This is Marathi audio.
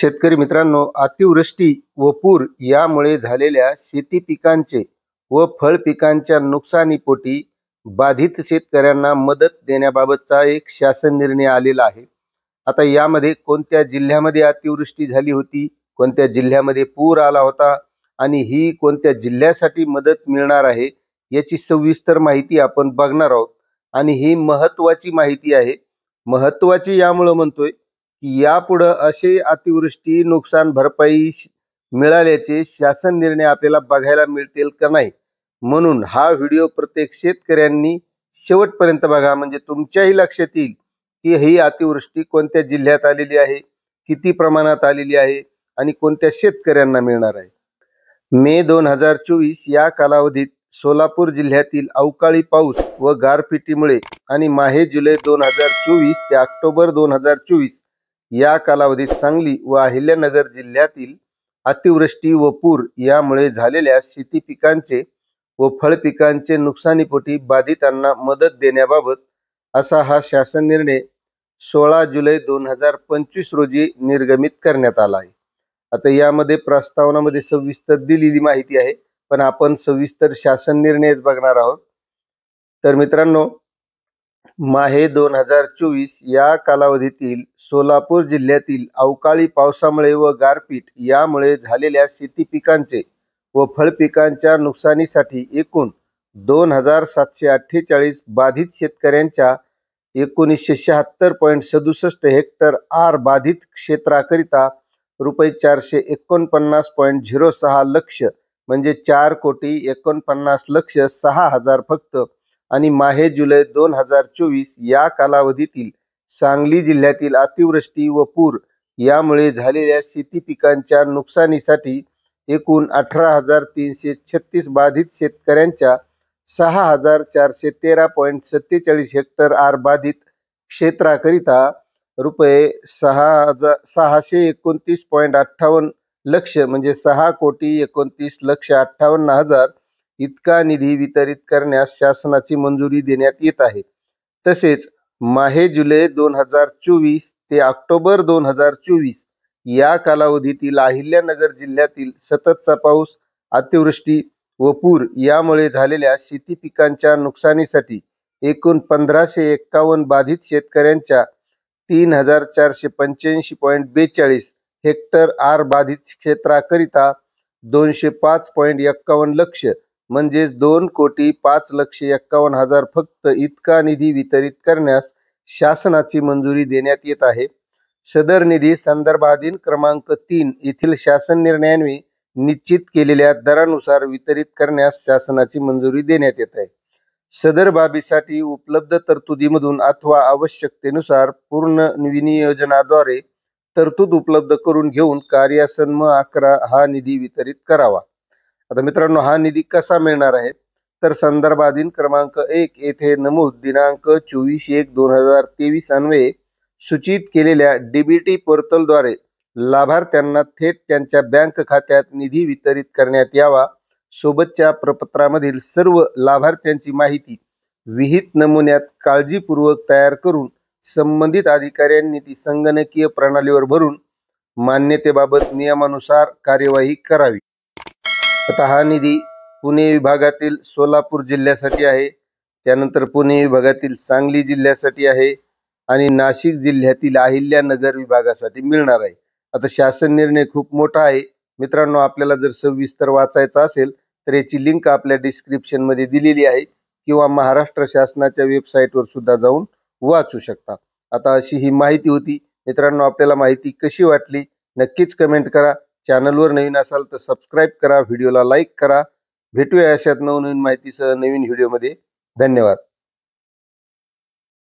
शेतकरी मित्रांनो, अतिवृष्टी व पूर यामुळे झालेल्या शेती पिकांचे व फळ पिकांच्या नुकसानीपोटी बाधित शेतकऱ्यांना मदत देण्याबाबतचा एक शासन निर्णय आलेला आहे। आता यामध्ये कोणत्या जिल्ह्यामध्ये अतिवृष्टी झाली होती, कोणत्या जिल्ह्यामध्ये पूर आला होता आणि ही कोणत्या जिल्ह्यासाठी मदत मिळणार आहे याची सविस्तर माहिती आपण बघणार आहोत। आणि ही महत्त्वाची माहिती आहे। महत्त्वाची यामुळे म्हणतोय की यापुढे असे अतिवृष्टी नुकसान भरपाई मिळाल्याचे शासन निर्णय आपल्याला बघायला मिळतील का नाही, म्हणून हा व्हिडिओ प्रत्येक शेतकऱ्यांनी शेवटपर्यंत बघा, म्हणजे तुमच्याही लक्षात येईल की ही अतिवृष्टी कोणत्या जिल्ह्यात आलेली आहे, किती प्रमाणात आलेली आहे आणि कोणत्या शेतकऱ्यांना मिळणार आहे। मे 2024 या कालावधीत सोलापूर जिल्ह्यातील अवकाळी पाऊस व गारपिटीमुळे आणि माहे जुलै 2024 ते ऑक्टोबर 2024 या कालावधीत सांगली व अहिल्यानगर जिल्ह्यातील अतिवृष्टी व पूर यामुळे झालेल्या शेती पिकांचे व फळ पिकांचे नुकसानीपोटी बाधितांना मदत देण्याबाबत असा हा शासन निर्णय 16 जुलै 2025 रोजी निर्गमित करण्यात आला आहे। आता यामध्ये प्रस्तावनामध्ये सविस्तर दिलेली माहिती आहे, पण आपण सविस्तर शासन निर्णयच बघणार आहोत। तर मित्रांनो, माहे 2024 या कालावधीतील सोलापूर जिल्ह्यातील अवकाळी पावसामुळे व गारपीट यामुळे झालेल्या शेती पिकांचे व फळ पिकांच्या नुकसानीसाठी एकूण 2748 बाधित शेतकऱ्यांच्या 1976.67 हेक्टर आर बाधित क्षेत्राकरिता रुपये 449.06 लक्ष म्हणजे 4,49,06,000 फक्त आणि माहे जुलै 2024 या कालावधीतील सांगली जिल्ह्यातील अतिवृष्टी व पूर यामुळे झालेल्या शेती पिकांच्या नुकसानीसाठी एकूण 18,336 बाधित शेतकऱ्यांच्या 6,413.47 हेक्टर आर बाधित क्षेत्राकरिता रुपये 6,629.58 लक्ष म्हणजे 6,29,58,000 इतका निधी वितरित करण्यास शासनाची मंजुरी देण्यात येत आहे। तसेच माहे जुलै 2024 ते ऑक्टोबर 2024 या कालावधीतील अहिल्यानगर जिल्ह्यातील सततचा पाऊस, अतिवृष्टी व पूर यामुळे झालेल्या शेती पिकांच्या नुकसानीसाठी एकूण 1551 बाधित शेतकऱ्यांच्या 3,485.42 हेक्टर आर बाधित क्षेत्राकरिता 205.51 लक्ष म्हणजे 2,05,51,000 फक्त इतका निधी वितरित करण्यास शासनाची मंजुरी देण्यात येत आहे। सदर निधी संदर्भाधीन क्रमांक 3 येथील शासन निर्णयाने निश्चित केलेल्या दरानुसार वितरित करण्यास शासनाची मंजुरी देण्यात येत आहे। सदर बाबीसाठी उपलब्ध तरतुदीमधून अथवा आवश्यकतेनुसार पूर्ण विनियोजनाद्वारे तरतूद उपलब्ध करून घेऊन कार्यासन म 11 हा निधी वितरित करावा। आता मित्रांनो, हा निधी कसा मिळणार आहे तर संदर्भाधीन क्रमांक 1 येथे नमूद दिनांक 24/1/2023 अन्वये सूचित केलेल्या डीबीटी पोर्टलद्वारे लाभार्थ्यांना थेट त्यांच्या बँक खात्यात निधी वितरित करण्यात यावा। सोबतच्या प्रपत्रामधील सर्व लाभार्थ्यांची माहिती विहित नमुन्यात काळजीपूर्वक तयार करून संबंधित अधिकाऱ्यांनी ती संगणकीय प्रणालीवर भरून मान्यतेबाबत नियमानुसार कार्यवाही करावी। आता हा निधी पुणे विभागातील सोलापूर जिल्ह्यासाठी आहे, त्यानंतर पुणे विभागातील सांगली जिल्ह्यासाठी आहे आणि नाशिक जिल्ह्यातील अहिल्यानगर विभागासाठी मिळणार आहे। आता शासन निर्णय खूप मोठा आहे मित्रांनो, आपल्याला जर सविस्तर वाचायचा असेल तर याची लिंक आपल्या डिस्क्रिप्शन मध्ये दिलेली आहे किंवा महाराष्ट्र शासनाच्या वेबसाईटवर सुद्धा जाऊन वाचू शकता। आता अशी ही माहिती होती मित्रांनो। आपल्याला माहिती कशी वाटली नक्कीच कमेंट करा। चॅनलवर नवीन असाल तर सबस्क्राईब करा, व्हिडिओला लाईक करा। भेटूया अशात नवनवीन माहितीसह नवीन व्हिडिओमध्ये। धन्यवाद।